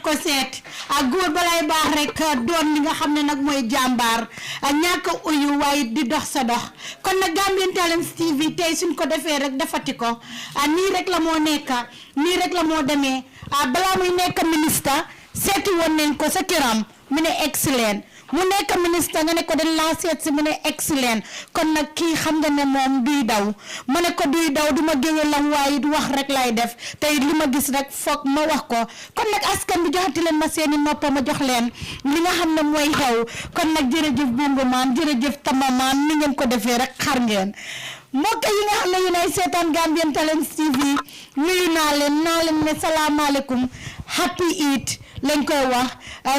def ko seet góor balay baax rek doon li nga xam ne nag mooy jàmbaar ñàkk a uyu waaye di dox sa dox kon nag Gambian Talents TV tey suñ ko defee rek defati ko nii rek la moo nekk nii rek la moo demee balaa muy nekk ministre seeti woon nañ ko sa kiram mu ne excellent mu nekk ministre nga ne ko dañ laa seet si mu ne excellent kon nag kii xam nga ne moom duy daw ma ne ko duy daw du ma géwélam waaye du wax rek lay def tey li ma gis rek foog ma wax ko kon nag askan bi joxati leen ma seeni noppa ma jox leen li nga xam ne mooy xew kon nag jërëjëf Bongo maan jërëjëf Tama maan ni ngeen ko defee rek xar ngeen mbokk yi nga xam ne yéen ay seetaan Gambian Talents TV nuyu naa leen ne salaamaaleykum happy Eid lañ koy wax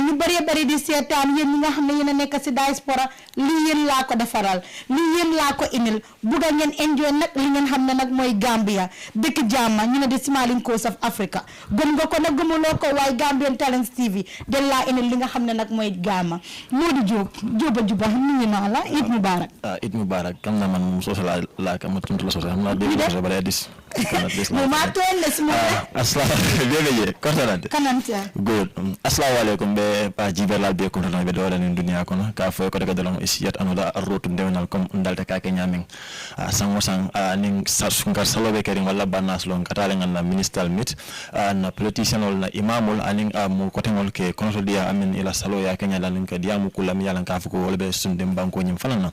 ñu bari di seetaan yéen ñi nga xam ne yéen a nekk si diaspora lii yéen laa ko defaral lii yéen laa ko indil bugga ngeen enjoy nag li ngeen xam ne nag mooy Gambia dëkk jàmma ñu ne di smiling coast of Africa gëm nga ko nag gëmuloo ko waaye Gambian Talents TV del laa indil li nga xam ne nag mooy Gambia Modou Diop juba nuyu naa la Eid Mubarak Eid Mubarak kam na man moom soosa laa ka ma tuntu la soosa xam naa dégg soosa bala dis ma toon les mo bebe kontanade kanante good assalamualaikum be pa jiberlal be kontana be dole ni dunia kono ka fo ko daga dalon isiyat anoda rotu Ndewenal comme ndalta ka ke nyamin sang ning sungar salobe kering wala banas lon katale nganna minister mit na politician na imamul aning mu kotengol ke konso dia amin ila salo ya kenya lan ka diamu kulam yalan ka fuko wala be sundem banko nyim falana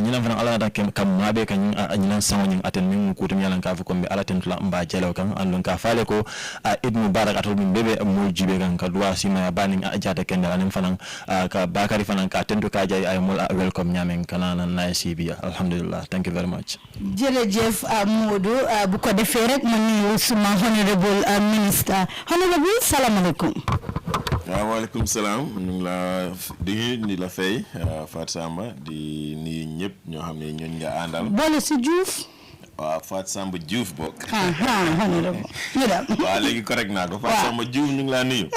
nyina fana ala da kem kam mabe kan nyina sango nyim aten min kutum yalan ka fuko be ala tentula mba jelo kan andon ka fale ko Eid Mubarak atol min bebe mo jibe kan ka dua sima ya baning ajata kendal anen fanan ka Bakary fanan ka tentu ka jay ay mol welcome nyamen kana na nice bi alhamdulillah thank you very much jërëjëf Modou bu ko defee rek ma nuyu suma honorable minister honorable salaamaaleykum waaleykum salaam ñu ngi la di la fay Fat Samba di nuyu ñëpp ñoo xam ne ñooñu nga àndal boole si Diouf waaw Fat Samba Diouf bokk honorable ñu dem waaw léegi correct naa ko Fat Samba Diouf ñu ngi laa nuyu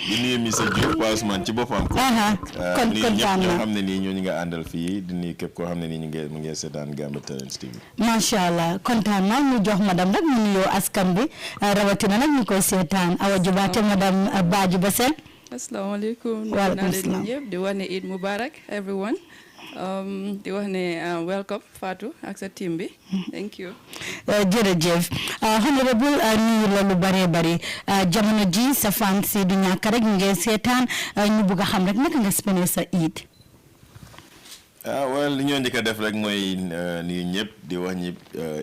di nuyu monsieur Diouf Pa Ousmane ci boppam ko kon nuyu ñëpp ñoo xam ne nii ñooñu nga àndal fii di nuyu képp koo xam ne nii mu ngi seetaan Gambian Talents TV macha allah kontaan naa ñu jox madame rek mu nuyoo askan bi rawatina nag ñu koy seetaan Awa Jubaate madame Badjie Bassel asalaamaaleykum waaleykum salaam ñëpp di wax ne Eid Mubarak everyone di wax ne welcome Fatou ak sa team bi thank you jërëjëf honorable nuyu la lu bari jamono ji sa fan si du ñàkk rek ngeen seetaan ñu bëgg a xam rek naka nga spene sa Eid well li ñoo njëkk a def rek mooy nuyu ñëpp di wax ñi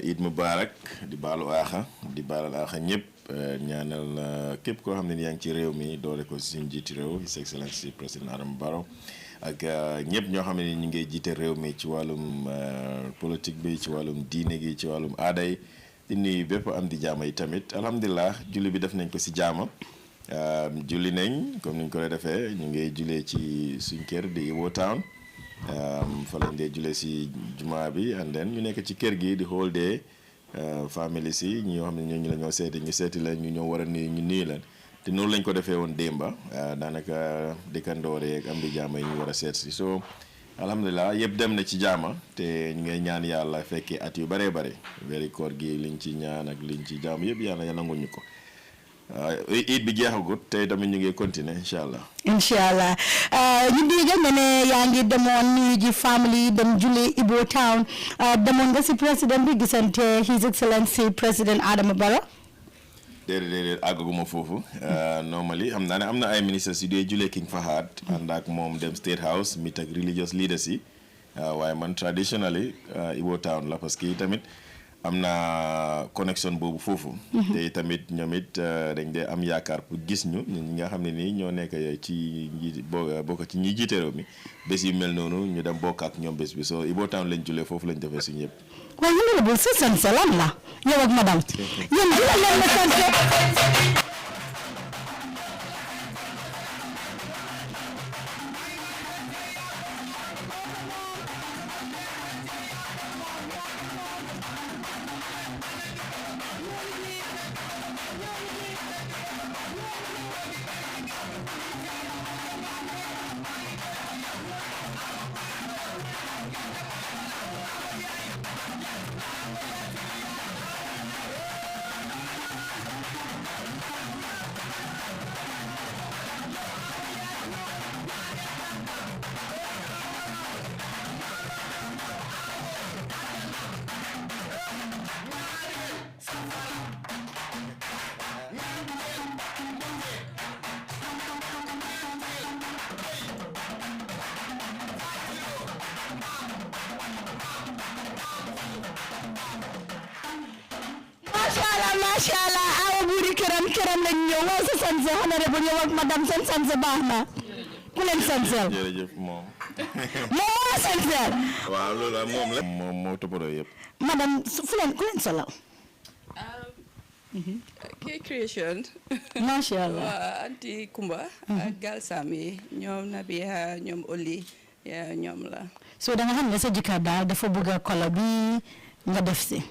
Eid Mubarak di baalu aaxa ñëpp ñaanal képp koo xam ne yaa ngi ci réew mi doole ko si suñu jiiti réew His Excellency président Adama Barrow ak ñëpp ñoo xam ne ñu ngi jiite réew mi ci wàllum politique bi ci wàllum diine gi ci wàllum aada yi di nuyu bépp am di jaama yi tamit alhamdulilah julli bi def nañ ko si jaama julli nañ comme niñ ko lay defee ñu ngi julee ci suñ kër di Iwo Town fa lañ dee julee si jumaa bi and then ñu nekk ci kër gi di whole day famille si ñi yoo xam ne ñooñu la ñoo seeti ñu seeti leen ñu ñoo war a nuyu ñu nuyu leen te noonu lañ ko defee woon démba daanaka dëkkandoor yeeg am di jaama yi ñu war a seet si so alhamdulilah yëpp dem na ci jaama te ñu ngay ñaan yàlla fekkee at yu bare weeri koor gi liñ ci ñaan ak liñ ci jaam yëpp yàlla nangul ñu ko Eid bi jeexagut tey tamit ñu ngi continuer incha allah ñu dégg nga ne yaa ngi demoon nuyu ji family dem julli Ibo Town demoon nga si président bi gisante His Excellency président Adama Barrow déedéet àggaguma foofu normally xam naa ne am na ay ministres yu dee julee King Fahad ànd ak moom dem State House meet ak religious leaders yi waaye man traditionally Ibo Town la parce que tamit am na connexion boobu foofu te tamit ñoom it dañ dee am yaakaar pour gis ñu ñi nga xam ne nii ñoo nekk ci bokk ci ñi jiite réew mi bés yu mel noonu ñu dem bokk ak ñoom bés bi soo Ibo Town lañ julee foofu lañ defee suñu yëpp waaye honorable sa sanse lan la yow ak madame yéen dina leen la sanse macha allah awa buuri këram lañ ñëw waaye sa sanse honorable yow ak madame seen sanse baax na ku leen sansel jërëjëf moom moo sansel waaw loolu moom la moom moo toppatoo yëpp madame ku leen solal Cake creation. macha allah waa anti Kumba. ak gal Sami ñoom Nabiha ñoom Oli ñoom la. so da nga xam ne sa jëkkër daal dafa bëgg a kola bi nga def si.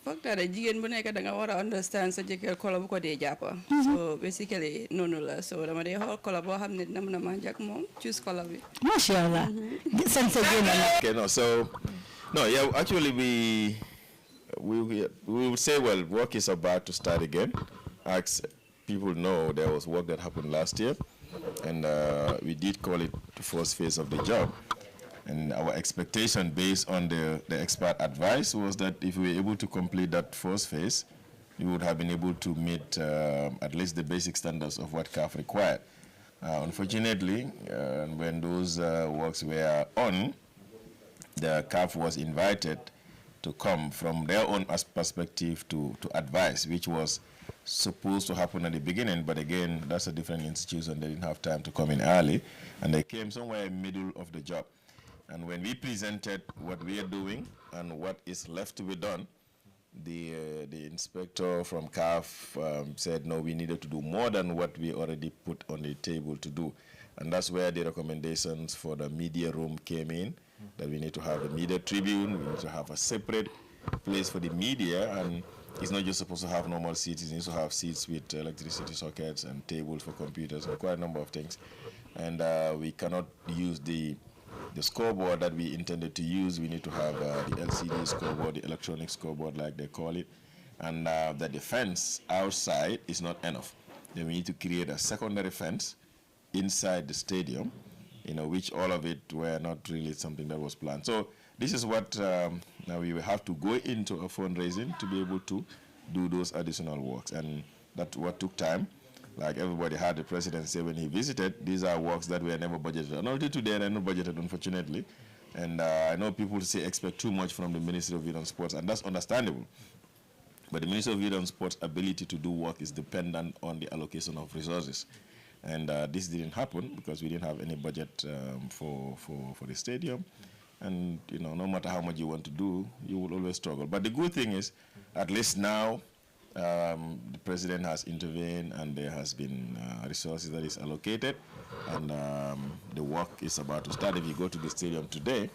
foog naa ne jigéen bu nekk da nga war a understand sa jëkkër kola bu ko dee jàppa. so basically noonu la so dama dee xool kola boo xam ne dina mën a mànj ak moom choose kola bi. macha allah. seen sa génn la. okay yeah actually we will say, well, work is about to start again. As people know, there was work that happened last year, and we did call it the first phase of the job. And our expectation, based on the expert advice, was that if we were able to complete that first phase, we would have been able to meet at least the basic standards of what CAF required. Unfortunately, when those works were on, the CAF was invited to come from their own perspective to advise, which was supposed to happen at the beginning, but again, that's a different institution. They didn't have time to come in early, and they came somewhere in the middle of the job. And when we presented what we are doing and what is left to be done, the inspector from CAF said, no, we needed to do more than what we already put on the table to do. And that's where the recommendations for the media room came in, that we need to have a media tribune, we need to have a separate place for the media, and it's not just supposed to have normal seats, it needs to have seats with electricity sockets and tables for computers and quite a number of things. And we cannot use the scoreboard that we intended to use. We need to have the LCD scoreboard, the electronic scoreboard like they call it, and the fence outside is not enough. Then we need to create a secondary fence inside the stadium, which all of it were not really something that was planned. So this is what now we will have to go into a fundraising to be able to do those additional works, and that's what took time. Like everybody had the president say when he visited, these are works that were never budgeted. And until today, they're not budgeted, unfortunately. And I know people say expect too much from the Ministry of Youth and Sports, and that's understandable. But the Ministry of Youth and Sports' ability to do work is dependent on the allocation of resources. And this didn't happen because we didn't have any budget for the stadium. And no matter how much you want to do, you will always struggle. But the good thing is, at least now, the president has intervened and there has been resources that is allocated, and the work is about to start. If you go to the stadium today,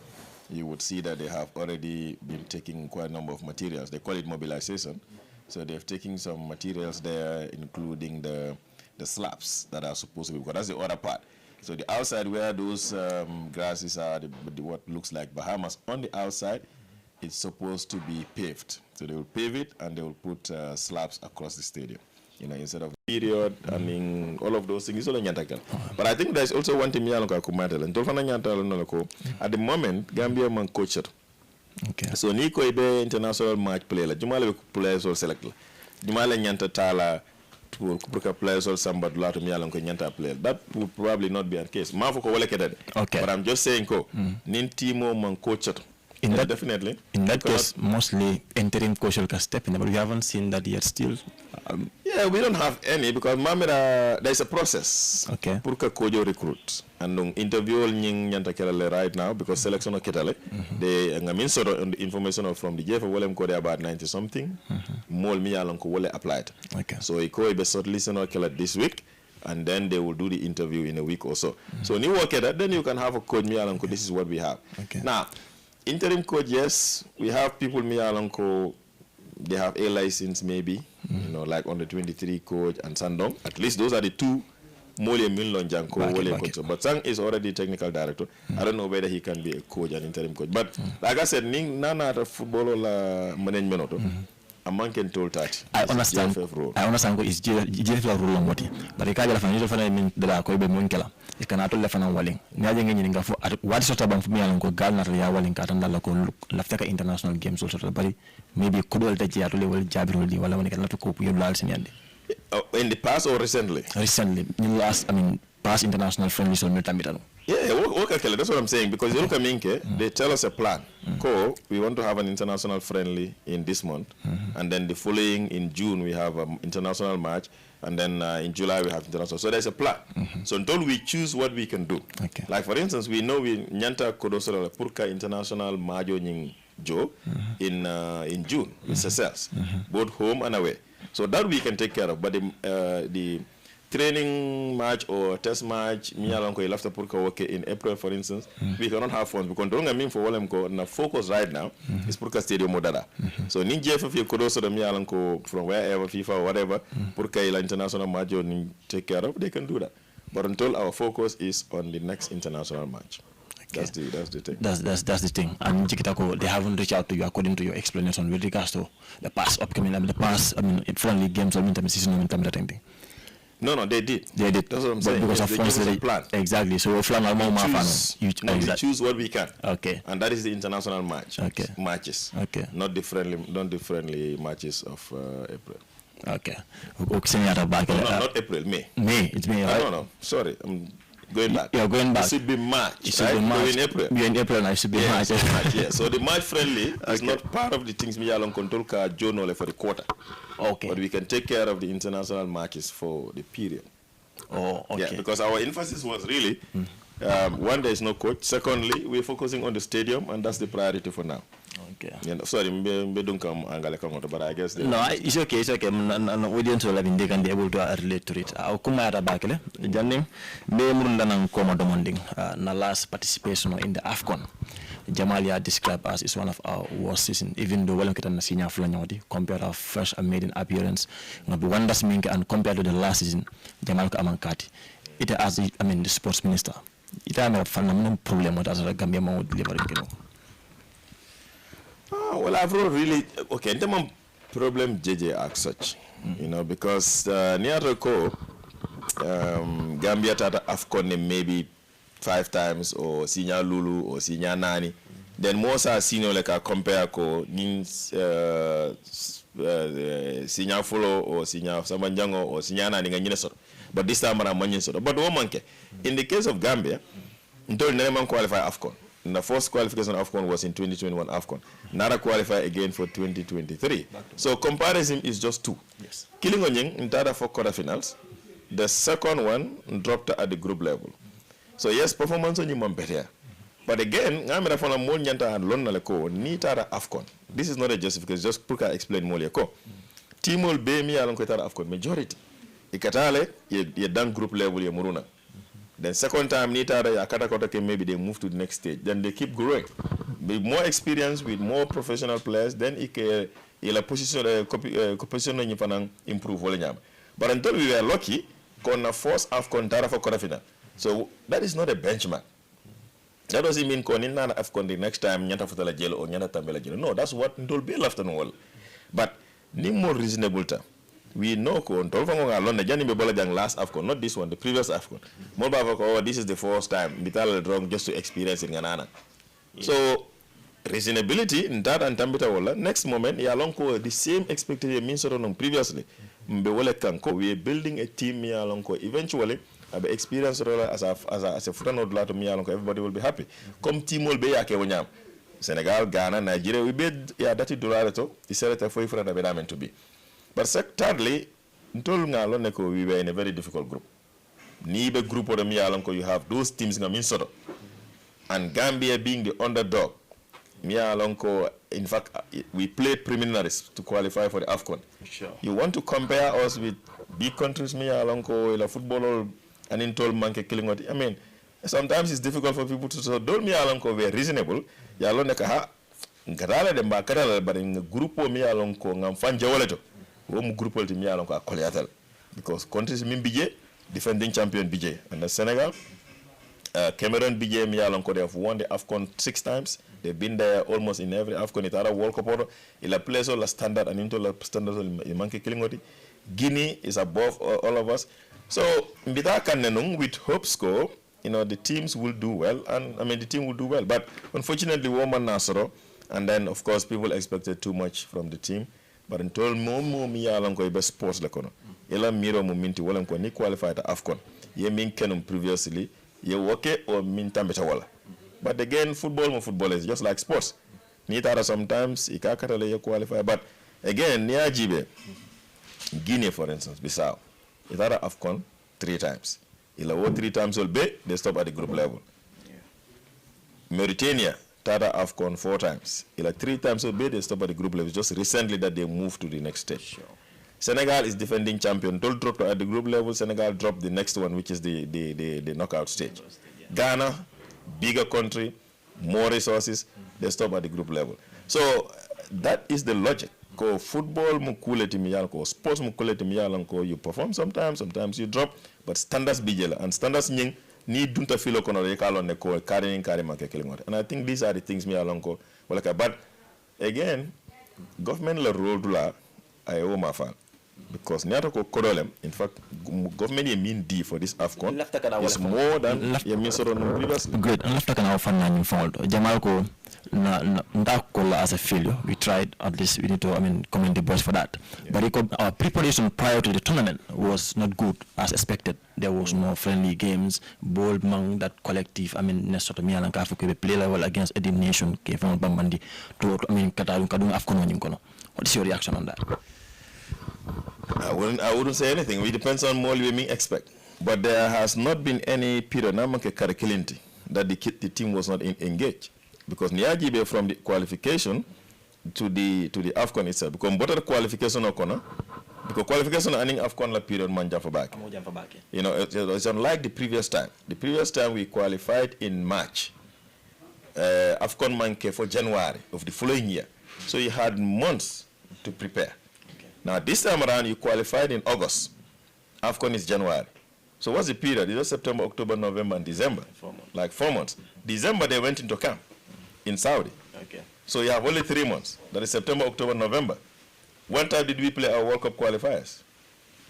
you would see that they have already been taking quite a number of materials. They call it mobilization. So they've taken some materials there, including the slabs that are supposed to be, because that's the other part. So the outside where those grasses are, what looks like Bahamas, on the outside, it's supposed to be paved. So they will pave it and they will put slabs across the stadium, instead of period. I mean, all of those things. But I think there's also one thing at the moment, Gambia man coach. Okay. So ni ko be international match play la jumala be players or select la jumala nyanta tala pour players or somebody la to mi yalan ko nyanta play. That would probably not be the case. Ma foko wala kedade. Okay. But I'm just saying ko nin timo man coach. In that, definitely. In that case, mostly interim coach will step in, but we haven't seen that yet still. Yeah, we don't have any because there's a process. Okay. Pour que coach recruit. And interview right now because selection of Ketale, they sort of information from the JF Willem Code about 90 something. Mol mi alon ko wole applied. Okay. So I could be shortlisted or Ketale this week, and then they will do the interview in a week or so. So new work at that, then you can have a code mi alon ko. This is what we have. Okay. Now, interim coach, yes, we have people mi alon ko. They have a license maybe, like on the 23 coach and Sandong. At least those are the two. But Sang is already technical director. I don't know whether he can be a coach, an interim coach. But like I said, nana at football or management. A man can told that. I understand. I understand. It's GFF rule on what. But the kind of financial funding that I call be Munkela. You cannot left and walling. Nyajing in Inga for what sort of me and go Ghana walling Katanda local Laftaka international games also. But maybe could all take the level Jabri while I can not to cope with your lads in in the past or recently? Recently. Past international friendlies on Metamita. Yeah, that's what I'm saying. Because you look at Minke, they tell us a plan. We want to have an international friendly in this month. And then the following, in June, we have an international match. And then in July, we have international. So there's a plan. So until we choose what we can do. Okay. Like, for instance, we know we Nyanta Kodosora Purka International Majo Nying Jo in June with Seychelles, both home and away. So that we can take care of. But the training match or test match, me along ko ilafta purka work in April, for instance, we cannot have fun because don't mean for Walem ko na focus right now is purka stadium modada. So ni JFF you could also me along ko from wherever FIFA or whatever purka ila international match or take care of, they can do that. But until our focus is on the next international match. Okay. That's the thing. That's the thing. And Jikitako, they haven't reached out to you according to your explanation with regards to the past upcoming, friendly games or season that thing. No, they did. They did. That's what I'm saying. Because they give us a plan. Exactly. So we choose what we can. Okay. And that is the international match. Okay. Matches. Okay. Not the friendly matches of April. Okay. Not April, May. May. It's May. Right? No. Sorry. I'm going back. You're going back. It should be March. It should be March. In April. We're in April now. It should be March. Yeah. So the March friendly is not part of the things we are on control journal for the quarter. Okay. But we can take care of the international matches for the period. Oh, okay. Yeah, because our emphasis was really, one, there is no coach. Secondly, we're focusing on the stadium, and that's the priority for now. Okay. Sorry, but I guess... No, it's okay, it's okay. Audience will have they can be able to relate to it. Kumara Bakele, Janim, Bemrundanang Koma demanding na last participation in the AFCON. Jamalia described as is one of our worst season, even though well kita nasinya flanyodi compared to our first and maiden appearance. Ngabi wonders minke and compared to the last season, Jamal Amankati. It as the sports minister. It has a fundamental problem with us Gambia mo delivering. Well, I've really okay. The problem JJ as such, because near the core, Gambia tata AFCON maybe 5 times or senior Lulu or senior Nani. Then most are senior like a compare ko means senior follow or senior Samanjango or senior Nani and but this time around Manyan. But woman, in the case of Gambia, until Neman qualify AFCON. The first qualification of AFCON was in 2021 AFCON. Nara qualify again for 2023. So comparison is just 2. Yes. Killing Onying in Tada for quarterfinals. The second one dropped at the group level. So yes, performance on you better. But again, I'm going to more nyanta and Lonna Leko, ni Tada AFCON. This is not a justification, just Puka explain more Leko. Timol be mi along with AFCON majority. Ikatale, ye done group level ye Muruna. Then second time, maybe they move to the next stage. Then they keep growing. With more experience, with more professional players, then a position improve. But until we were lucky, kona force AFCON tara for quarterfinal. So that is not a benchmark. That doesn't mean konina AFCON the next time nyata futala jelo or nyata tambela jelo. No, that's what until be left on wall. But ni more reasonable time. We know last AFCON, not this one, the previous AFCON. This is the first time just to experience in Ghana. Yeah. So reasonability in that and Tambita next moment the same expectation means previously. We are building a team eventually experience as a footnote everybody will be happy. Come team will be Senegal, Ghana, Nigeria, we bid $30 is for to be. But thirdly, we were in a very difficult group. Nibe group of the you have those teams in Minnesota. And Gambia being the underdog. In fact, we played preliminaries to qualify for the AFCON. Sure. You want to compare us with big countries, football and in told monkey killing. I mean, sometimes it's difficult for people to say, don't we're reasonable. But in the group of group because countries mean BJ, defending champion BJ. And the Senegal, Cameroon BJ, they have won the AFCON 6 times. They've been there almost in every AFCON. It's a World Cup. It's place all the standard and into the standard of monkey killing. Guinea is above all of us. So, with hope score, the teams will do well. And the team will do well. But unfortunately, woman Nasoro, and then of course people expected too much from the team. But until mi yalan ko ibe sports la kono ela miro mo minti wala ko ni qualify ta AFCON ye min kenum previously you okay or min tambita wala. But again, football is just like sports. Nitara sometimes ikakatale you qualify, but again, Niajibe, Guinea for instance, Bissau, itara AFCON 3 times. Ilawo 3 times will be, they stop at the group level. Mauritania, Tata AFCON 4 times. Ila 3 times will be, they stop at the group level. Just recently that they moved to the next stage. Sure. Senegal is defending champion. Don't drop at the group level. Senegal dropped the next one, which is the knockout stage. Ghana, bigger country, more resources, they stop at the group level. So that is the logic. Ko football mukuleti miyalko, sports mukuleti miyalko, you perform sometimes you drop, but standards bijela and standards nying ni dunta filo kono rekalo ne ko carrying manke kilingote. And I think these are the things miyalko walaka. But again, government la role dula ayo mafan. Because Nyatako Kodolem, in fact, government mean D for this AFCON is more than mean sort of previous. Great. And after our fan fault, Jamalko Ndakola as a failure. We tried, at least we need to commend the boys for that. Yeah. But our preparation prior to the tournament was not good as expected. There was no friendly games, bold among that collective. Nesota Mialanka Africa play level against Eddie Nation came from Bambandi to Katalun Kadung AFCON. What is your reaction on that? I wouldn't say anything. It depends on what we may expect. But there has not been any period that the team was not engaged. Because Niajibe from the qualification to the AFCON itself. Because both the qualification okona, because qualification and AFCON la period manja for back. You know, it's unlike the previous time. The previous time we qualified in March. AFCON manke for January of the following year. So you had months to prepare. Now, this time around, you qualified in August. AFCON is January. So what's the period? It's September, October, November, and December. 4 months. Like 4 months. December, they went into camp in Saudi. Okay. So you have only 3 months. That is September, October, November. When time did we play our World Cup qualifiers?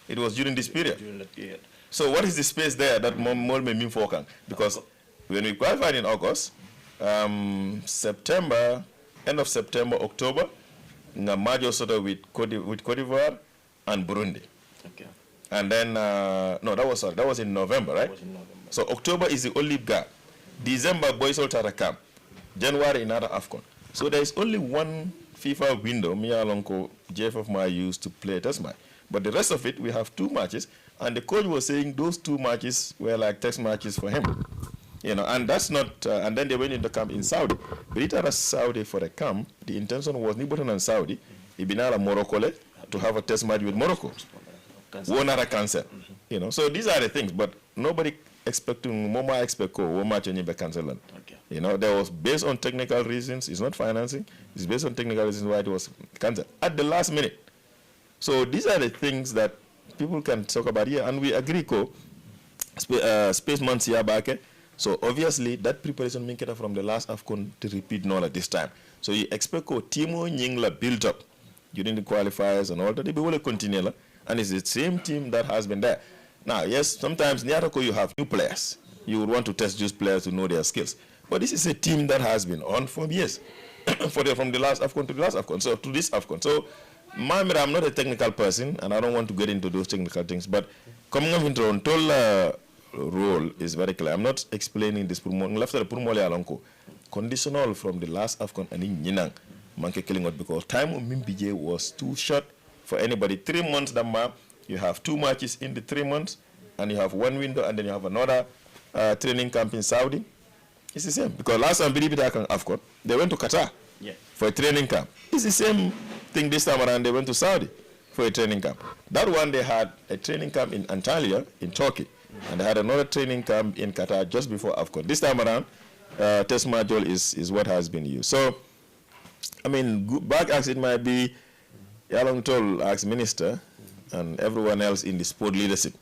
It was during this period. During that period. So what is the space there that more may mean for camp? Because when we qualified in August, September, end of September, October, Ngamajo sort of with Cote d'Ivoire and Burundi. Okay. And then no, that was in November, right? In November. So October is the only gap. December boys all at camp. January another AFCON. So there is only one FIFA window me alonko JFF ma used to play test match. But the rest of it we have 2 matches, and the coach was saying those 2 matches were like test matches for him. You know, and that's not, and then they went into camp in Saudi. But it was Saudi for a camp. The intention was Nibotan and Saudi, Ibinara Morocco, to have a test match with Morocco. One other cancel. You know, so these are the things, but nobody expecting, Moma expect one match and cancel. Okay. You know, there was based on technical reasons, it's not financing, it's based on technical reasons why it was cancelled at the last minute. So these are the things that people can talk about here, and we agree, Spaceman Siabake. So obviously that preparation means from the last AFCON to repeat now at this time. So you expect Timo Nyingla build up during the qualifiers and all that. They will continue, and it's the same team that has been there. Now, yes, sometimes Nyarako you have new players. You would want to test these players to know their skills. But this is a team that has been on for years, from the last AFCON to the last AFCON. So to this AFCON. So I'm not a technical person, and I don't want to get into those technical things. But coming up into Ontola role is very clear. I'm not explaining this conditional from the last AFCON and in Yinang Manke killing out because time of Mimbije was too short for anybody. 3 months you have 2 matches in the 3 months, and you have 1 window, and then you have another training camp in Saudi. It's the same because last time AFCON they went to Qatar for a training camp. It's the same thing this time around. They went to Saudi for a training camp. That one they had a training camp in Antalya in Turkey. And they had another training camp in Qatar just before AFCON. This time around, test module is what has been used. So, back as it might be, Yalong Tol as minister and everyone else in the sport leadership.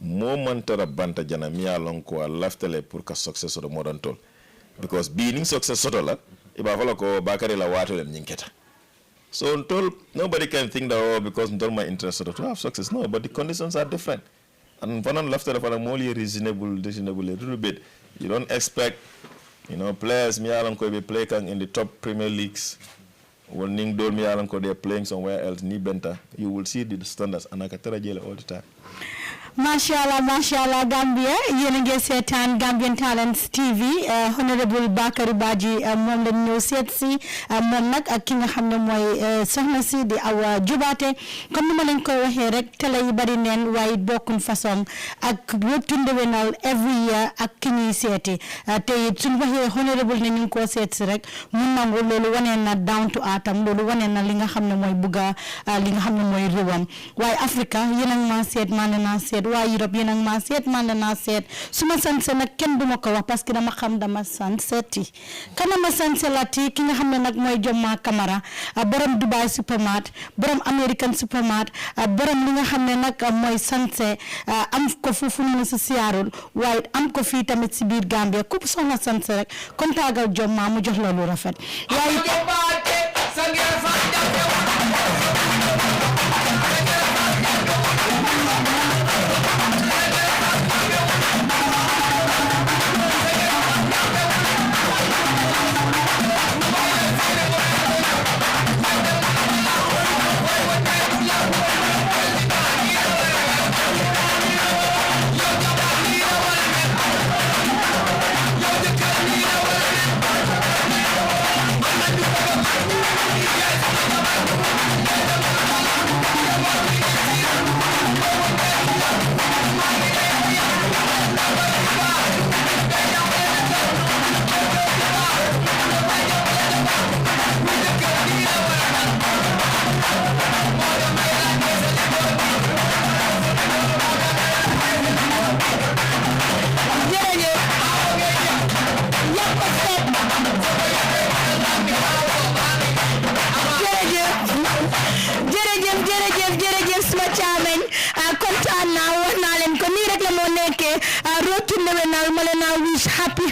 Momentara banta jana miya long ko laftele pour ka success of the modern tol. Because being success sotola, iba follow ko Bakary la wato lem nyinketa. So until nobody can think that because until my interest to have success. No, but the conditions are different. And Fanan left it for a more reasonable a little bit. You don't expect, players be playing in the top Premier Leagues. When they're playing somewhere else, you will see the standards and all the time. Masha Allah Gambia yéen a ngi seetaan Gambian Talents TV honorable Bakary Badjie moom lañ ñëw seet si moom nag ak ki nga xam ne mooy soxna si di Awa Jubaate comme ni ma leen koy waxee rek télé yi bari neen waaye bokkuñ façon ak wëttu Ndewenal every year ak ki ñuy seeti te it suñ waxee honorable ne ñu ngi koo seet si rek mun nangu loolu waneen na down to atam loolu waneen na li nga xam ne mooy bugga li nga xam ne mooy réewam waaye Africa yéen a ngi maa seet maa ne naa seet waaye Europe yéen a ngi maa seet maa ne naa seet su ma sanse nag kenn duma ko wax parce que dama xam dama sanseeti kana ma sanse lati ki nga xam ne nag mooy Jomma Camara borom Dubai Supermart borom American Supermart borom li nga xam ne nag mooy sanse am ko foofu mu si siyaarul waaye am ko fii tamit si biir Gambia ku soxla sanse rek kontaagal Jomma mu jox la lu rafet waaye jërëjëf suma caameñ kontaan naa wax naa leen ko nii rek la moo nekkee road to Ndewenal ma leen naa wish happy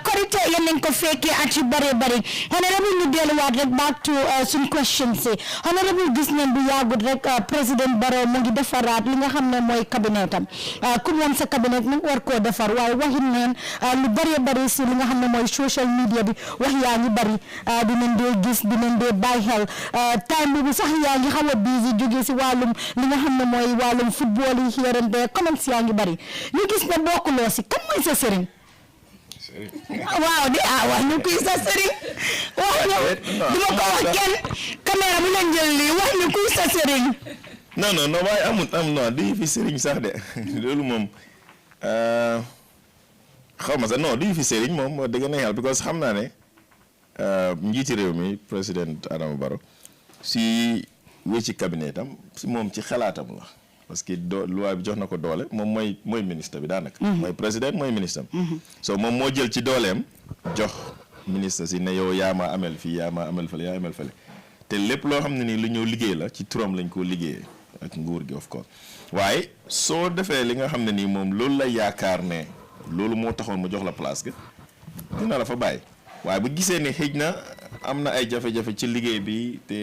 korite yéen nañ ko fekkee at yu bare bari honorable ñu delluwaat rek back to suñ question si honorable gis nañ bu yàggut rek président Barrow mu ngi defaraat li nga xam ne mooy cabinet am ku moom sa cabinet nag war koo defar waaye waxit neen lu bare bari si li nga xam ne mooy social media bi wax yaa ngi bari dinañ dee gis dinañ dee bàyyi xel time bi sax yaa ngi xaw a busy jóge si wàllum li nga xam ne mooy wàllum football yi here and there comments yaa ngi bari ñu gis ne bokkuloo si kan mooy sa sëriñ waaw di wax ñu kuy sa sëriñ wax ñu duma ko wax kenn caméra bu leen jël lii wax ñu kuy sa sëriñ non waaye am non di fi sëriñ sax de loolu moom xaw ma sax non di fi sëriñ moom dëgg na yàlla because xam naa ne njiiti réew mi président Adama Barrow si wécci cabinet am si moom ci xalaatam la parce que loi bi jox na ko doole moom mooy ministre bi daanaka mooy président mooy ministre am so moom moo jël ci dooleem jox ministre si ne yow yaa ma amel fii yaa ma amel fële yaa amel fële te lépp loo xam ne nii lu ñëw liggéey la ci turam lañ koo liggéeyee ak nguur gi of course waaye soo defee li nga xam ne nii moom loolu la yaakaar ne loolu moo taxoon mu jox la place ga dina la fa bàyyi waaye bu gisee ne xëj na am na ay jafe-jafe ci liggéey bi te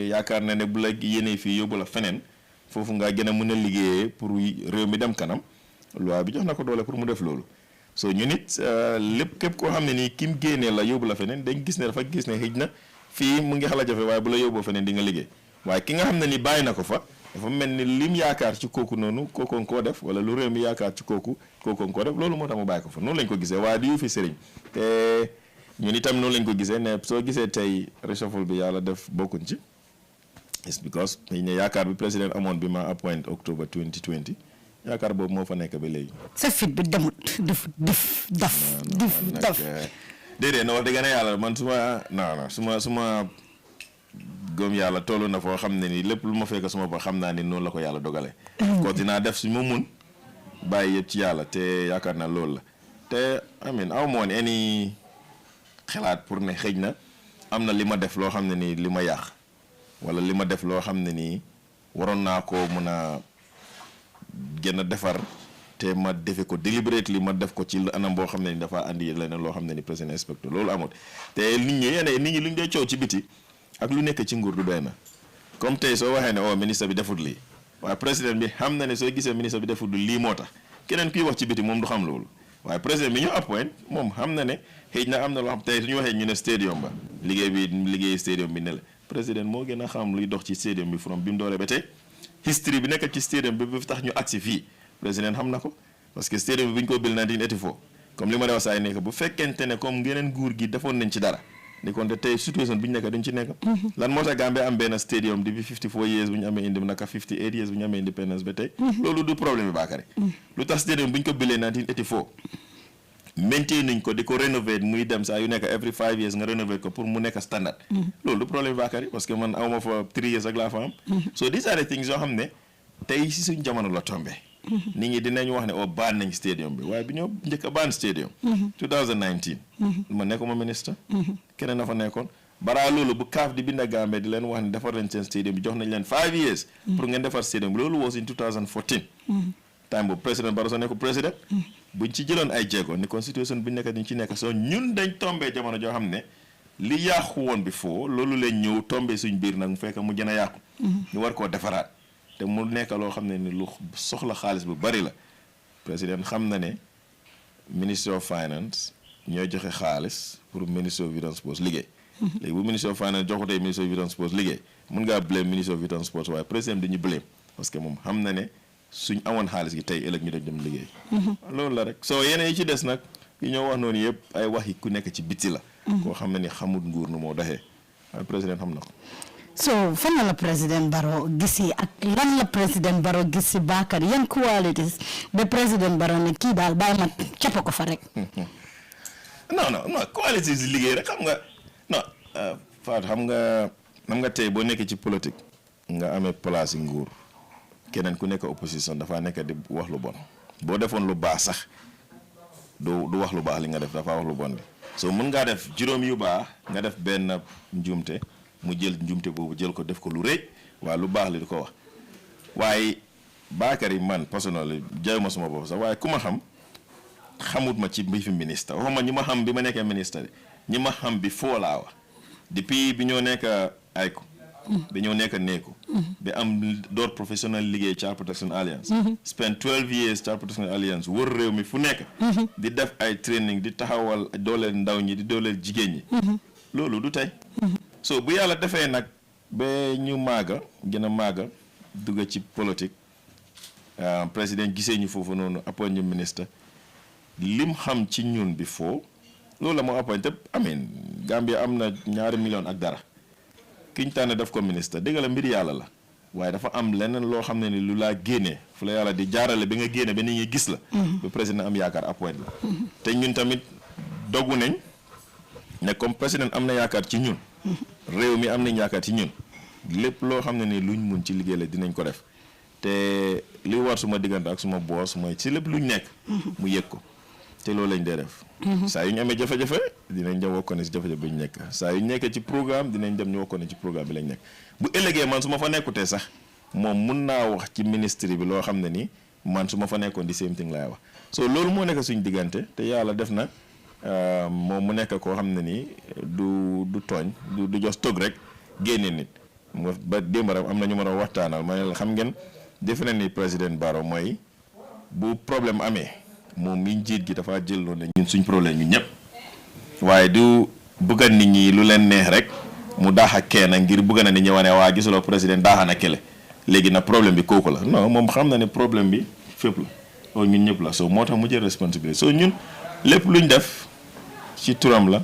yaakaar na ne bu la yéenee fii yóbbu la feneen foofu nga gën a mën a liggéeyee pour réew mi dem kanam loi bi jox na ko doole pour mu def loolu so ñu nit lépp képp koo xam ne nii kim génnee la yóbbu la feneen dañ gis ne dafa gis ne xëj na fii mu ngi xala jafe waaye bu la yóbboo feneen di nga liggéey waaye ki nga xam ne ni bàyyi na ko fa dafa mel ni lim yaakaar ci kooku noonu kookoon koo def wala lu réew mi yaakaar ci kookoon koo def loolu moo tax mu bàyyi ko fa noonu lañ ko gisee waaye di yu fi sëriñ te ñun itam noonu lañ ko gisee ne soo gisee tey reshuffle bi yàlla def bokkuñ ci it's because xëy na yaakaar bi président amoon bi ma appoint October 2020 yaakaar boobu moo fa nekk ba léegi. sa fit bi demut def déedéet na wax dëgg yàlla man suma gëm yàlla toll na foo xam ne ni lépp lu ma fekk suma ba xam naa ni noonu la ko yàlla dogale kon dinaa def su ma mun bàyyi yëpp ci yàlla te yaakaar naa loolu la te amin aw ma woon any xalaat pour ne xëj na am na li ma def loo xam ne nii li ma yàq wala li ma def loo xam ne nii waroon naa ko mën a gën a defar te ma defe ko deliberately ma def ko ci anam boo xam ne ni dafa andi leneen loo xam ne ni président inspecteur loolu amut te nit ñi lu ñu dee coow ci biti ak lu nekk ci nguur du doy na comme tey soo waxee ne ministre bi defut lii waaye président bi xam na ne soo gisee ministre bi defut lii moo tax keneen kuy wax ci biti moom du xam loolu waaye président bi ñu appoint moom xam na ne xëy na am na loo xam tey su ñu waxee ñu ne stadium ba liggéey stadium bi ne la président moo gën a xam luy dox ci stadium bi from bi mu dooree ba tey history bi nekk ci stadium bi bi tax ñu agsi fii président xam na ko parce que stadium bi bu ñu ko bil 1984 comme li ma wax saa nekk bu fekkente ne comme yeneen nguur gi defoon nañ ci dara ni kon te tey situation bi ñu nekk duñ ci nekk lan moo tax Gambie am benn stadium depuis 54 years bu ñu amee indi naka 58 years bu ñu amee independence ba tey loolu du problème bi Bakary lu tax stadium bu ñu ko bilee 1984 maintain nañ ko di ko rénover muy dem saa yu nekk every 5 years nga rénover ko pour mu nekk standard loolu du problème bi Bakary parce que man awma fa 3 years ak laa fa am so these are the things yoo xam ne tey si suñ jamono la tombé nit ñi dinañ wax ne baan nañ stadium bi waaye bi ñoo njëkk a baan stadium 2019 ma nekkuma ministre keneen na fa nekkoon balaa loolu bu CAF di binda Gambie di leen wax ne defar nañ seen stadium bi jox nañ leen 5 years pour ngeen defar stadium bi loolu was in 2014 time boobu président Barroso nekk président buñ ci jëloon ay jéego ni constitution bi nekk dañ ci nekk soo ñun dañ tombé jamono joo xam ne li yàqu woon bi foo loolu leen ñëw tombé suñ biir nag mu fekk mu gën a yàqu ñu war koo defaraat te mu nekk loo xam ne ni lu soxla xaalis bu bari la président xam na ne ministry of finance ñooy joxe xaalis pour ministry of youth and sports liggéey léegi bu ministry of finance joxutee ministry of youth and sports liggéey mun ngaa blame ministry of youth and sports waaye président dañu blame parce que moom xam na ne suñ amoon xaalis gi tey ëllëg ñu dem liggéey loolu la rek soo yeneen yi ci des nag yi ñoo wax noonu yëpp ay wax yi ku nekk ci biti la koo xam ne ni xamut nguur nu moo doxee waaye président xam na ko so fan la président Barrow gisi ak lan la président Barrow gis si Bakary yan qualities ba président Barrow ne kii daal bàyyi ma cappa ko fa rek non qualities liggéey rek xam nga non Fatou xam nga tey boo nekkee ci politique nga amee place yi nguur keneen ku nekk opposition dafa nekk di wax lu bon boo defoon lu baax sax du wax lu baax li nga def dafa wax lu bon bi so mën ngaa def juróom yu baax nga def benn njuumte mu jël njuumte boobu jël ko def ko lu rëy waaye lu baax li di ko wax waaye Bakary man personnellement jaay ma suma bopp sax waaye ku ma xam xamut ma ci mbi fi ministre waxuma ñi ma xam bi ma nekkee ministre ñi ma xam bi foo laa wax depuis bi ñoo nekk ayko bi ñoo nekk neeku bi am door professionnel liggéey Child Protection Alliance spend 12 years Child Protection Alliance wër réew mi fu nekk di def ay training di taxawal dooleel ndaw ñi di dooleel jigéen ñi loolu du tey so bu yàlla defee nag ba ñu gën a maaga dugg ci politique président gisee ñu foofu noonu appoint ñu ministre lim xam ci ñun bi foo loolu la moo appoint amiin Gambia am na 2 millions ak dara kiñ tànn def ko ministre dëgg la mbir yàlla la waaye dafa am leneen loo xam ne ni lu laa génnee fu la yàlla di jaarale bi nga génne ba nit ñi gis la ba président am yaakaar appoint la te ñun tamit dogu nañ ne comme président am na yaakaar ci ñun réew mi am nañ yaakaar ci ñun lépp loo xam ne ni luñ mun ci liggéey la dinañ ko def te li war suma diggante ak suma boos mooy ci lépp luñ nekk mu yëg ko te loolu lañ dee def saa yu ñu amee jafe-jafe dinañ dem wokkoon ne ci jafe-jafe bi ñu nekk saa yu ñu nekkee ci programme dinañ dem ñu wokkoon ne ci programme bi lañ nekk bu ëllëgee man su ma fa nekkutee sax moom mun naa wax ci ministre bi loo xam ne ni man su ma fa nekkoon di same thing laay wax so loolu moo nekk suñ diggante te yàlla def na moom mu nekk koo xam ne ni du tooñ du jos toog rek génne nit ba démb rek am na ñu mën a waxtaanal ma ne la xam ngeen defe na ni président Barrow mooy bu problème amee moom mi njiit gi dafa jël loolu ne ñun suñ problème ñun ñëpp waaye du bëgga nit ñi lu leen neex rek mu daaxa kenn ngir bëgg na nit ñi wane waa gisuloo président daaxa na kele léegi nag problème bi kooku la non moom xam na ne problème bi fépp la oo ñun ñëpp la so moo tax mu jël responsabilité so ñun lépp luñ def ci turam la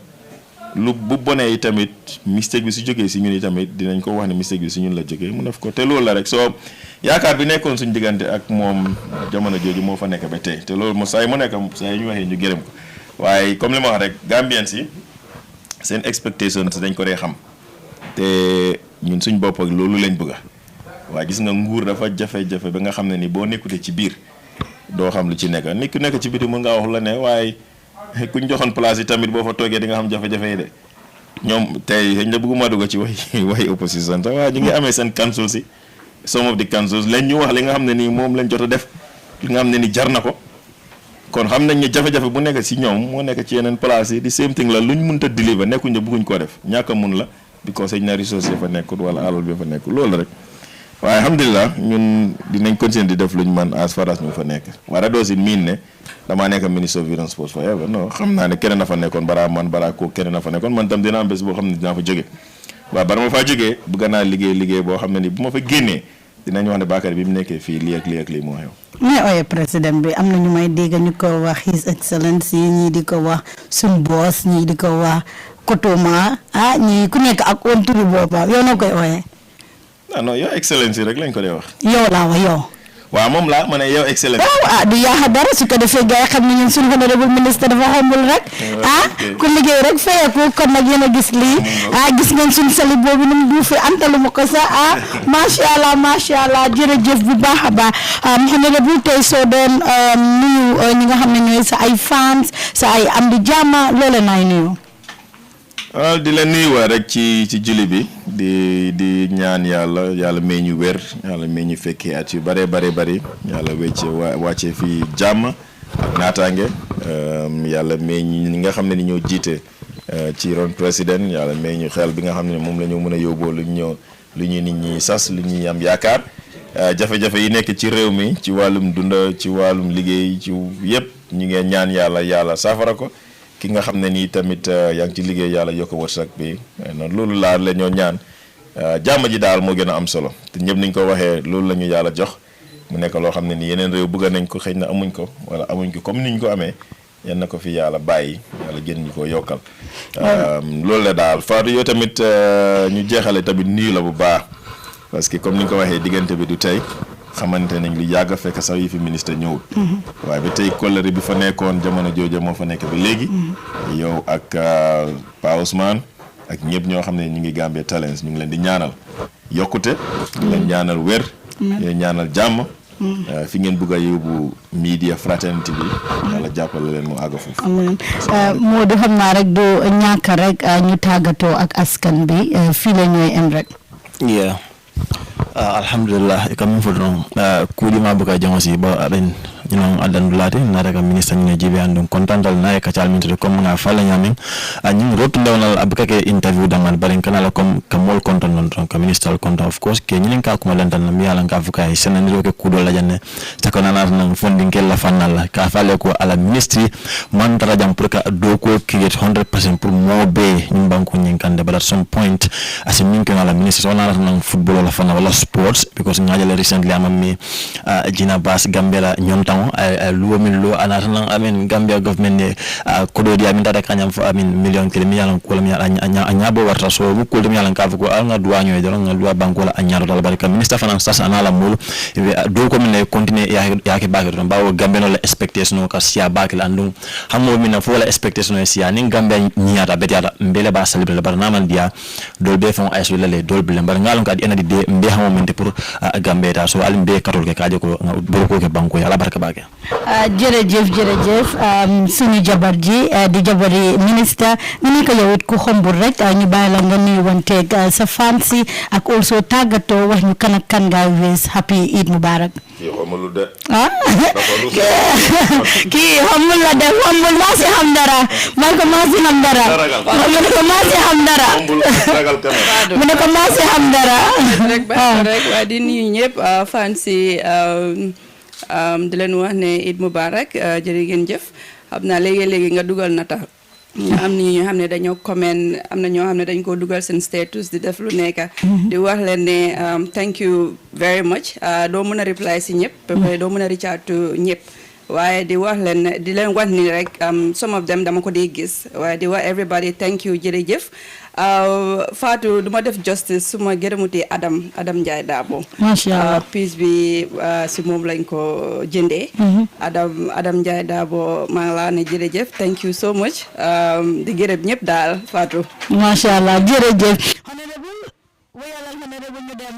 lu bu bonee yi tamit mistake bi su jógee si ñun yi tamit dinañ ko wax ne mistake bi si ñun la jógee mu def ko te loolu la rek soo yaakaar bi nekkoon suñ diggante ak moom jamono jooju moo fa nekk ba tey te loolu mo saa yi mu nekk saa yi ñu waxee ñu gërëm ko waaye comme li ma wax rek Gambian si seen expectations dañ ko dee xam te ñun suñ bopp ak loolu lañ bëgga waaye gis nga nguur dafa jafe-jafe ba nga xam ne ni boo nekkutee ci biir doo xam lu ci nekk nit ku nekk ci biti mën ngaa wax la ne waaye kuñ joxoon place yi tamit boo fa toogee di nga xam jafe-jafe yi de ñoom tey xëy na bëgguma dugg ci waxi opposition sax waaye ñu ngi amee seen council si some of the councils lañ ñu wax li nga xam ne nii moom lañ jot a def li nga xam ne ni jar na ko kon xam nañ ne jafe-jafe bu nekk si ñoom moo nekk ci yeneen place yi di same thing la luñ mënta deliver nekkuñ ne bëgguñ koo def ñàkk a mun la because xëy na ressources yi fa nekkul wala alal bi fa nekkul loolu rek waaye alhamdulilah ñun dinañ continuer di def luñ man as far as ñu fa nekk waaye doo si miin ne damaa nekk ministre of youth and sports forever non xam naa ne keneen na fa nekkoon balaa koo keneen na fa nekkoon man tam dina am bés boo xam ne dinaa fa jóge waaw bara ma faa jógee bëgg naa liggéey boo xam ne ni bu ma fa génnee dinañ wax ne Bakary bi mu nekkee fii lii ak lii moo xew. may ooyee président bi am na ñu may dégg ñu ko wax His Excellency ñii di ko wax suñ boss ñii di ko wax Kotoma ñii ku nekk ak on turu boppam yow noo koy ooyee. non yow Excellency rek lañ ko dee wax. yow laa wax yow. waaw moom laa ma ne yow Excellency. waaw du yaaxa dara su ko defee gars yi xam ne ñun suñu honorable ministre dafa xombul rek ku liggéey rek fayeku kon nag yéen a gis lii gis ngeen suñu sali boobu nu mu duufee antalu ma ko sax macha allah jërëjëf bu baax a baax honorable tey soo doon nuyu ñi nga xam ne ñooy sa ay fans sa ay am di jàmma loole naay nuyu. waaw di la nuyuwaat rek ci julli bi di ñaan yàlla may ñu wér yàlla may ñu fekkee at yu bari yàlla wàccee fii jàmm ak naataange yàlla may ñu ñi nga xam ne ni ñoo jiite ci ron président yàlla may ñu xel bi nga xam ne moom la ñu mën a yóbboo lu ñu nit ñi sas lu ñuy am yaakaar jafe-jafe yi nekk ci réew mi ci wàllum dunda ci wàllum liggéey ci yëpp ñu ngeen ñaan yàlla saafara ko. ki nga xam ne nii tamit yaa ngi ci liggéey yàlla yokk wërsëg bi noonu loolu laa la ñoo ñaan jàmm ji daal moo gën a am solo te ñëpp niñ ko waxee loolu la ñu yàlla jox mu nekk loo xam ne nii yeneen réew bëgg nañ ko xëy na amuñ ko wala amuñ ko comme niñ ko amee yan na ko fi yàlla bàyyi yàlla gën ñu ko yokkal loolu la daal Fatou yow tamit ñu jeexale tamit nuyu la bu baax parce que comme ni nga ko waxee diggante bi du tey xamante nañ lu yàgg fekk sax yi fi ministre ñëwul waaye ba tey kóllëre bi fa nekkoon jamono jooju moo fa nekk ba léegi yow ak Pa Ousmane ak ñëpp ñoo xam ne ñu ngi Gambia Talents ñu ngi leen di ñaanal yokkute ñu leen ñaanal wér leen ñaanal jàmm fi ngeen bëgg a yóbbu media fraternity bi yàlla jàppale leen mu àgg foofu moo di xam naa rek du ñàkk rek ñu tàggatoo ak askan bi fii la ñooy em rek alhamdulillah comme fo don kuulima buka jangosi ba ben ñino adandulate na daga ministre ñine jibe andum kontantal na ka cal minto comme nga fala ñamen ñi rotu Ndewenal abuka ke interview dangal baren kanala comme kamol konton non ton ka ministre konton of course ke ñinen ka kuma lantan mi yalla nga fuka ay senen ro ke kudo la janne takona na nan fonding ke la fanal ka fale ko ala ministry man tara jam pour ka do ko create 100% pour mo be ñum banko ñin kande but at some point as min ko ala ministre on ala nan football la fanal wala sports because ngajale recently amami Gina Bass Gambia ñom luwo min lo anatana amin Gambia government ne kodo di amin dada kanyam fo amin million kele mi yalan ko lam ya anya bo warta so mu ko dum yalan ka ko al nga duwa nyoy dara nga duwa banko la anya dal barka minister finance sas anala mul do ko min continue ya ke bagir don bawo Gambia no la expectation ka sia bakil andum hammo min fo la expectation sia ni Gambia nyiata betiata mbele ba celebrate bar namal dia dol be fon ay so lele dol bi lembar ngalon ka di enadi de mbe hammo min pour Gambia ta so al mbe katol ke kaaje ko bor ko ke banko ya la barka jërëjëf suñu jabar ji di jabari ministre ñu ni ko yow it ku xombul rek ñu bàyyi la nga nuyu wanteeg sa fansi ak also tàggatoo wax ñu kan ak kan nga wees happy Eid Mubarak kii xamul de kii xamul la de xamul maa si xam dara man ko maa si xam dara mu ne ko maa si xam dara mu ne ko maa si xam dara rek waa di nuyu ñëpp fansi di leen wax ne Eid Mubarak jërë ngeen jëf xam naa léegi nga dugal nataal am na ñoo xam ne dañoo comment am na ñoo xam ne dañ ko dugal seen status di def lu nekk di wax leen ne thank you very much doo mën a reply si ñëpp ba pare doo mën a reach out to ñëpp waaye di wax ni rek some of them dama ko dee gis waaye di wax everybody thank you jërëjëf Fatou duma def justice suma gërëmutee Adam Ndiaye Dabo Masha Allah piece bi si moom lañ ko jëndee Adam Ndiaye Dabo maa ngi laa ne jërëjëf thank you so much di gërëm ñëpp daal Fatou Masha Allah jërëjëf honorable wayalal honorable ñu dem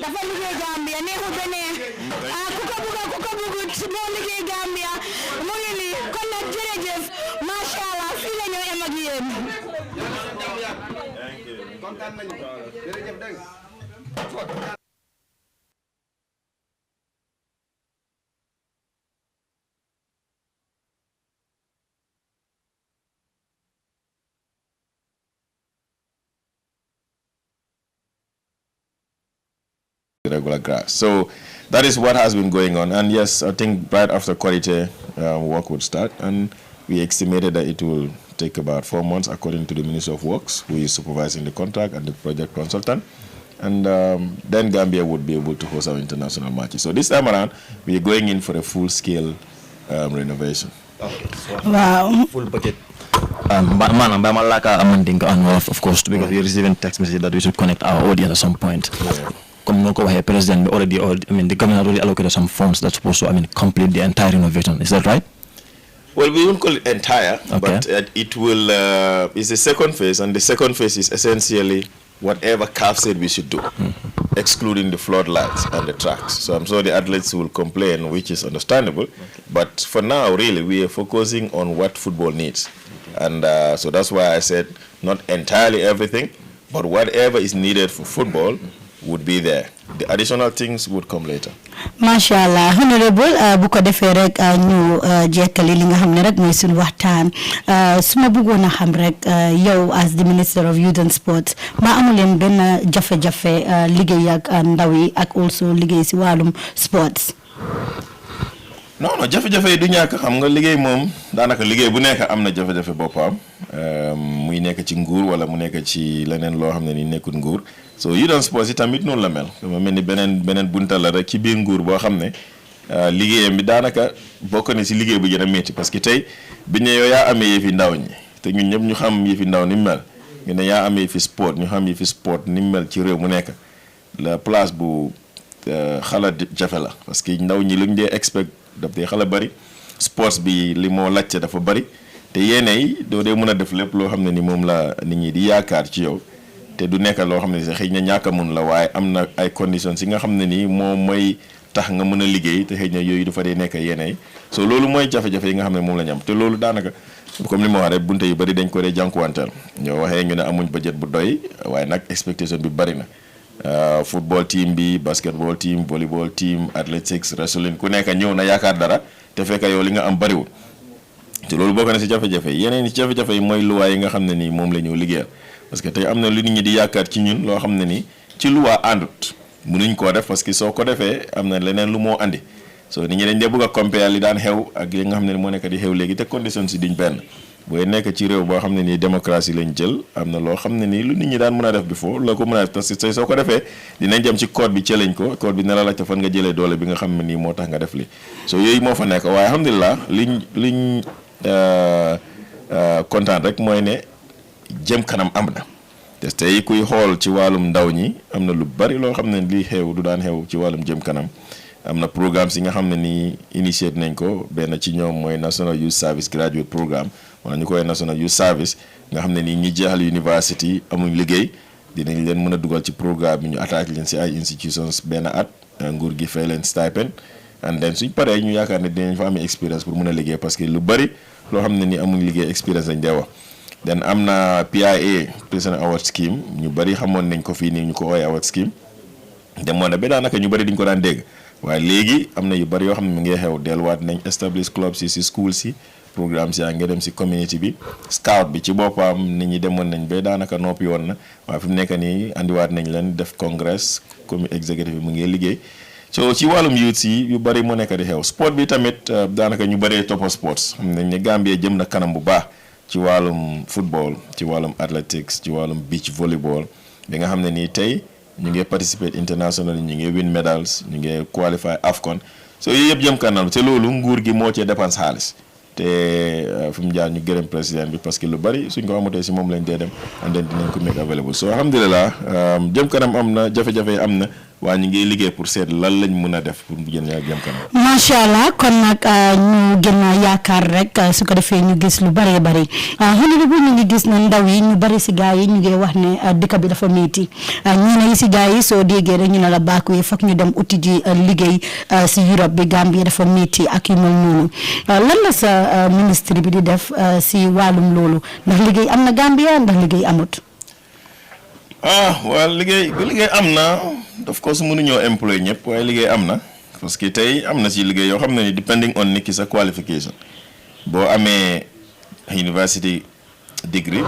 dafa liggéey Gambia neexul ba neex ku ko bëgg si boo liggéey Gambia mu ngi nii kon nag jërëjëf macha allah fii la ñoo em ak yéen. kontaan nañu jërëjëf dégg nga. Regular grass. So that is what has been going on. And yes, I think right after quality work would start, and we estimated that it will take about 4 months according to the Minister of Works, who is supervising the contract, and the project consultant. And then Gambia would be able to host our international matches. So this time around, we are going in for a full-scale renovation. Okay, so Wow. full budget. Of course, because we're receiving text message that we should connect our audience at some point. Yeah. President already, the government already allocated some funds that's supposed to, complete the entire renovation. Is that right? Well, we won't call it entire, Okay. but it will. It's the second phase, and the second phase is essentially whatever CAF said we should do, excluding the floodlights and the tracks. So I'm sure the athletes will complain, which is understandable. But for now, really, we are focusing on what football needs, and so that's why I said not entirely everything, but whatever is needed for football would be there. The additional things would come later. Mashallah, honorable bu ko defee rek ñu jekkali li nga xam ne rek mooy suñu waxtaan su ma bëggoon a xam rek yow as the Minister of Youth and Sports ma amu leen benn jafe-jafe liggéey ak ndaw yi ak also liggéey si wàllum sports. non jafe-jafe yi du ñàkk xam nga liggéey moom daanaka liggéey bu nekk am na jafe-jafe boppam muy nekk ci nguur wala mu nekk ci leneen loo xam ne ni nekkul nguur so Youth and Sports yi tamit noonu la mel dama mel ni beneen bunta la rek ci biir nguur boo xam ne liggéeyam bi daanaka bokk na si liggéey bu gën a métti parce que tey bi ne yow yaa amee yëfi ndaw ñi te ñun ñëpp ñu xam yëfi ndaw ni mu mel nga ne yaa amee yëfi sport ñu xam yëfi sport ni mu mel ci réew mu nekk la place bu xala jafe la parce que ndaw ñi luñ dee expect daf dee xala bari sports bi li moo lacce dafa bari te yéene yi doo dee mën a def lépp loo xam ne ni moom la nit ñi di yaakaar ci yow te du nekk loo xam ne sax xëy na ñàkk a mun la waaye am na ay conditions yi nga xam ne nii moom mooy tax nga mën a liggéey te xëy na yooyu dafa dee nekk yéene yi so loolu mooy jafe-jafe yi nga xam ne moom la ñu am te loolu daanaka comme li ma wax rek bunte yu bëri dañ ko dee jànkuwanteel ñoo waxee ñu ne amuñ budget bu doy waaye nag expectation bi bëri na football team bi basketball team volleyball team athletics wrestling ku nekk ñëw na yaakaar dara te fekk yow li nga am bëriwul te loolu bokk na si jafe-jafe yeneen i jafe-jafe yi mooy luwaa yi nga xam ne nii moom la ñu liggéeyal parce que tey am na lu nit ñi di yaakaar ci ñun loo xam ne nii ci luwaa àndut mënuñ koo def parce que soo ko defee am na leneen lu moo andi so nit ñi dañ dee bëgg a compare li daan xew ak li nga xam ne moo nekk di xew léegi te condition si duñ benn booy nekk ci réew boo xam ne nii démocratie lañ jël am na loo xam ne nii lu nit ñi daan mën a def before la ko mën a def parce que soo ko defee dinañ jëm ci code bi cëlañ ko code bi ne la laajte fan nga jëlee doole bi nga xam ne nii moo tax nga def li so yooyu moo fa nekk waaye alhamdulilah liñ kontaan rek mooy ne jëm kanam am na te tey kuy xool ci wàllum ndaw ñi am na lu bari loo xam ne lii xew du daan xew ci wàllum jëm kanam am na programme yi nga xam ne nii initié nañ ko benn ci ñoom mooy National Youth Service Graduate Programme wala ñu koy National Youth Service nga xam ne nii ñi jeexal university amuñ liggéey dinañ leen mën a dugal ci programme bi ñu attaque leen si ay institutions benn at nguur gi fay leen stipend and then suñ paree ñu yaakaar ne dinañ fa amee expérience pour mën a liggéey parce que lu bari loo xam ne nii amuñ liggéey expérience lañ dee wax then am na PIA President Award Scheme ñu bari xamoon nañ ko fii nii ñu ko ooyee Award Scheme demoon na ba daanaka ñu bari diñ ko daan dégg waaye léegi am na yu bari yoo xam ne mu ngi xew delluwaat nañ establish club si school si programme si yaa ngi dem si community bi scout bi ci boppam nit ñi demoon nañ ba daanaka noppi woon na waaye fi mu nekk nii andiwaat nañ leen def congrès comité exécutif bi mu ngi liggéey so ci wàllum youth si yu bari moo nekk di xew sport bi tamit daanaka ñu bëree toppa sports xam nañ ne Gambie jëm na kanam bu baax ci wàllum football ci wàllum athletics ci wàllum beach volleyball bi nga xam ne nii tey ñu ngi participer international ñu ngi win medals ñu ngi qualify AFCON so yooyu yëpp jëm kanam te loolu nguur gi moo cee dépense xaalis te fi mu jaar ñu gërëm président bi parce que lu bari suñ ko amatee si moom lañ dee dem and then dinañ ko make available so alhamdulilah jëm kanam am na jafe-jafe yi am na waa ñu ngi liggéey pour seet lan lañ mën a def pour mu jëm kanam. macha allah kon nag ñu gën a yaakaar rek su ko defee ñu gis lu bëree bëri honorable ñu ngi gis ne ndaw yi ñu bëri si gars yi ñu ngi wax ne dëkk bi dafa métti ñeneen yi si gars yi soo déggee rek ñu ne la bàkku yi foog ñu dem uti ji liggéey si Europe bi Gambie dafa métti ak yu mel noonu lan la sa ministre bi di def si wàllum loolu ndax liggéey am na Gambia ndax liggéey amut. waaw liggéey am na of course mënuñoo employé ñëpp waaye liggéey am na parce que tey am na si liggéey yoo xam ne ni depending on nit ki sa qualification boo amee university degree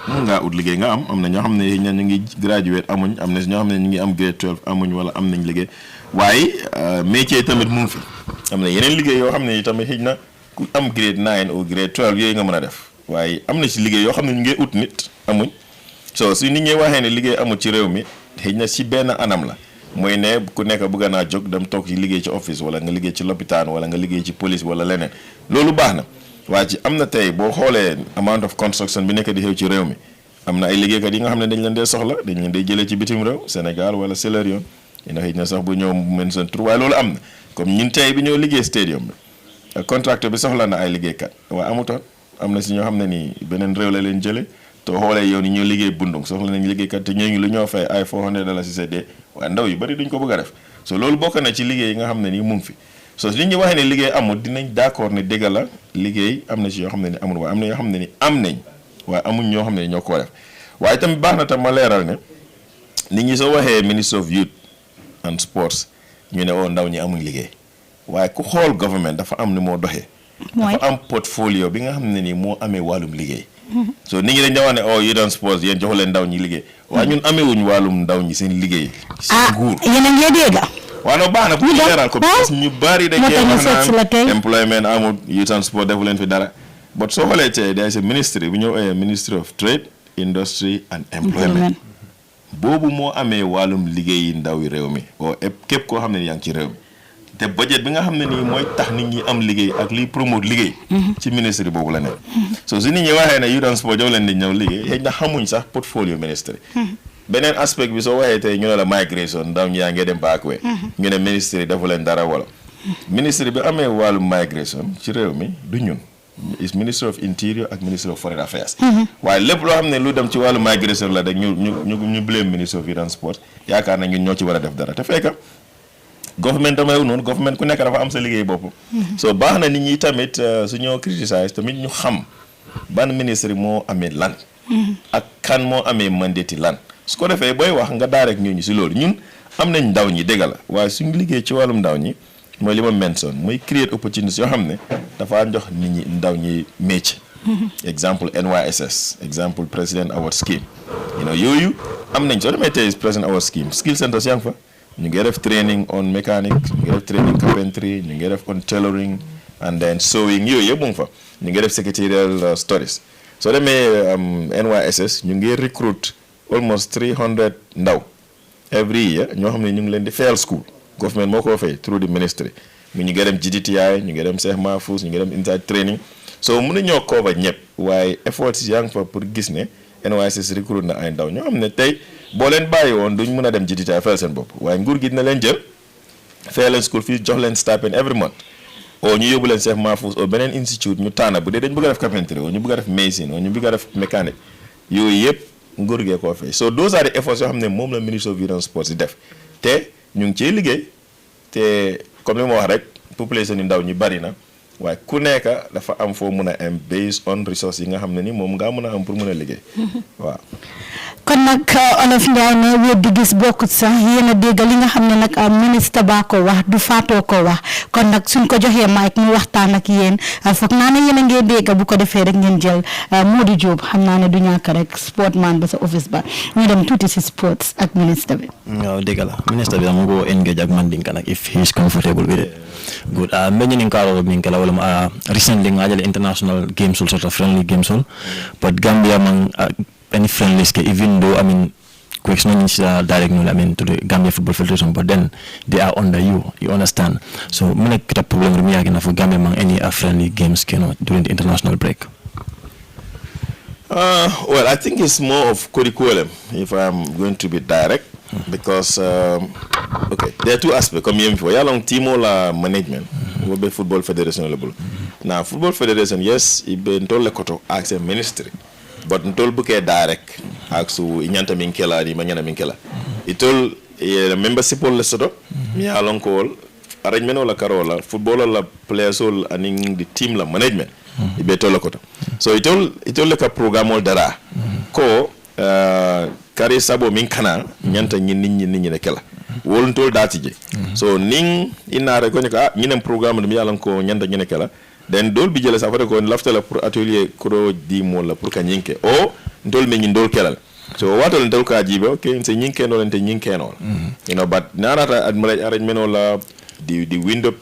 mun ngaa ut liggéey nga am na ñoo xam ne ñu ngi graduate amuñ am na ñoo xam ne ñu ngi am grade 12 amuñ wala am nañ liggéey waaye métier tamit mu ngi fi am na yeneen liggéey yoo xam ne tamit xëy na ku am grade 9 ou grade 12 yooyu nga mën a def waaye am na si liggéey yoo xam ne ñu ngi ut nit amuñ so su nit ñi waxee ne liggéey amul ci réew mi xëy na si benn anam la mooy ne ku nekk bëgg naa jóg dem toog ci liggéey ci office wala nga liggéey ci lopitaan wala nga liggéey ci police wala leneen loolu baax na waaye ci am na tey boo xoolee amount of construction bi nekk di xew ci réew mi am na ay liggéeykat yi nga xam ne dañ leen dee soxla dañ leen dee jëlee ci bitim réew Sénégal wala Sierra Leone dina xëy na sax bu ñëw mën seen tur waaye loolu am na comme ñun tey bi ñoo liggéey stadium bi contracteur bi soxla na ay liggéeykat waaye amutoon am na si ñoo xam ne nii beneen réew la leen jëlee te xoolee yow ni ñoo liggéey bundung soxla nañ liggéeykat te ñooñu lu ñoo fay ay $400 si CD waaye ndaw yu bari duñ ko bëgg a def so loolu bokk na ci liggéey yi nga xam ne nii mu ngi fi so li ñu waxee ne liggéey amul dinañ d'accord ne dégg la liggéey am na si yoo xam ne ni amul waaye am na yoo xam ne ni am nañ waaye amuñ ñoo xam ne ñoo ko def waaye tamit baax na tam ma leeral ne nit ñi soo waxee ministre of youth and sports ñu ne ndaw ñi amuñ liggéey waaye ku xool government dafa am ni moo doxee dafa am portfolio bi nga xam ne nii moo amee wàllum liggéey so nit ñi dañ da wax ne youth and sports yéen joxu leen ndaw ñi liggéey waaye ñun amewuñ wàllum ndaw ñi seen liggéey si nguur yéen a ngi dégg waaw non baax na pour leeral ko parce que ñu bari dañ koy wax naan employment amul youth and sport defu leen fi dara but soo xoolee tey day sa ministry bu ñëw ministry of trade industry and employment boobu moo amee wàllum liggéey yi ndaw yi réew mi oo képp koo xam ne yaa ngi ci réew mi te budget bi nga xam ne nii mooy tax nit ñi am liggéey ak liy promote liggéey ci ministre boobu la nekk so su nit ñi waxee ne youth and sport jox leen di ñëw liggéey xëy na xamuñ sax portfolio ministre beneen aspect bi soo waxee tey ñu ne la migration ndaw ñi yaa ngi dem backway ñu ne ministre dafa leen dara wala ministre bi amee wàllu migration ci réew mi du ñun is minister of interior ak minister of foreign affairs waaye lépp loo xam ne lu dem ci wàllu migration la rek ñu blame minister of youth and sport yaakaar na ñun ñoo ci war a def dara te fekk government dameewu noonu government ku nekk dafa am sa liggéey bopp so baax na nit ñi tamit su ñoo criticize tamit ñu xam ban ministre moo amee lan ak kan moo amee mandate lan su ko defee booy wax nga daa rek ñooñu si loolu ñun am nañ ndaw ñi dégg la waaye suñu liggéey ci wàllum ndaw ñi mooy li ma mention mooy create opportunities yoo xam ne dafa jox nit ñi ndaw ñi métier exemple NYSS exemple President Award Scheme yooyu am nañ soo demee tey President Award Scheme skill centers yaa ngi fa ñu ngi def training on mechanics ñu ngi def training carpentry ñu ngi def on tailoring and then sewing yooyu yëpp mu ngi fa ñu ngi def secretarial studies soo demee NYSS ñu ngi recruit almost 300 ndaw every year ñoo xam ne ñu ngi leen di fayal school government moo ko fay through the ministry ñu ngi dem GDTI ñu ngi dem Cheikh Mahfouz ñu ngi dem inside training so mën nañoo cover ñëpp waaye efforts yaa ngi fa pour gis ne NYSS recruit na ay ndaw ñoo xam ne tey boo leen bàyyi woon duñ mën a dem GDTI fayal seen bopp waaye nguur gi dina leen jël fayal leen school fees jox leen stipend every month o ñu yóbbu leen Cheikh Mahfouz o beneen institute ñu tànn bu dee dañ bëgg a def carpentry o ñu bëgg a def médecine o ñu bëgg a def mécanique yooyu yëpp nguur gee koo fay so those are the efforts yoo xam ne moom la ministre of youth and sports di def te ñu ngi ciy liggéey te comme li ma wax rek population yi ndaw ñi bari na waaye ku nekk dafa am foo mun a am based on resources yi nga xam ne ni moom ngaa mën a am pour mën a liggéey waaw. kon nag Olof Njaay ne weddi gis bokkut sax yéen a dégg li nga xam ne nag ministre baa ko wax du faatoo ko wax kon nag suñ ko joxee mic mu waxtaan ak yéen foog naa ne yéen a ngee dégg bu ko defee rek ngeen jël Modou Diop xam naa ne du ñàkk rek sportman ba sa office ba ñu dem tuuti si sports ak ministre bi. waaw dégg la ministre bi dama ko engage ak Mandinka nag if he is comfortable with it. Good. Many in Karo Minkala recently ngajal international games sort of friendly games but Gambia among any friendly even though question is direct to the Gambia Football Federation, but then they are under you understand. So many problem for Gambia among any friendly games during the international break. Well, I think it's more of curriculum if I'm going to be direct. Because okay, there are two aspects. Comme yéen fi yalong timo la management. Wobe Football Federation level. Now Football Federation yes, ibe ntol le koto access ministry. But ntol buke direct aksu inyanta minkela di manyana minkela. Itol membership le soto. Mi yalong ko arrangement la karola footballer la players all aning the team la management. Ibe tol le koto. So itol le ka programme dara. Ko kari sabo min kana nyanta nyin ne kala wolun tol datije so ning inare ko nyaka nyinem programme dum yalan ko nyanta nyene kala den dol bi jele sa fata ko laftala pour atelier kro di mo la pour ka nyinke o dol me nyin dol kelal so watol dol ka jibe okay se nyinke no lente nyinke no but narata admira arrangement la di window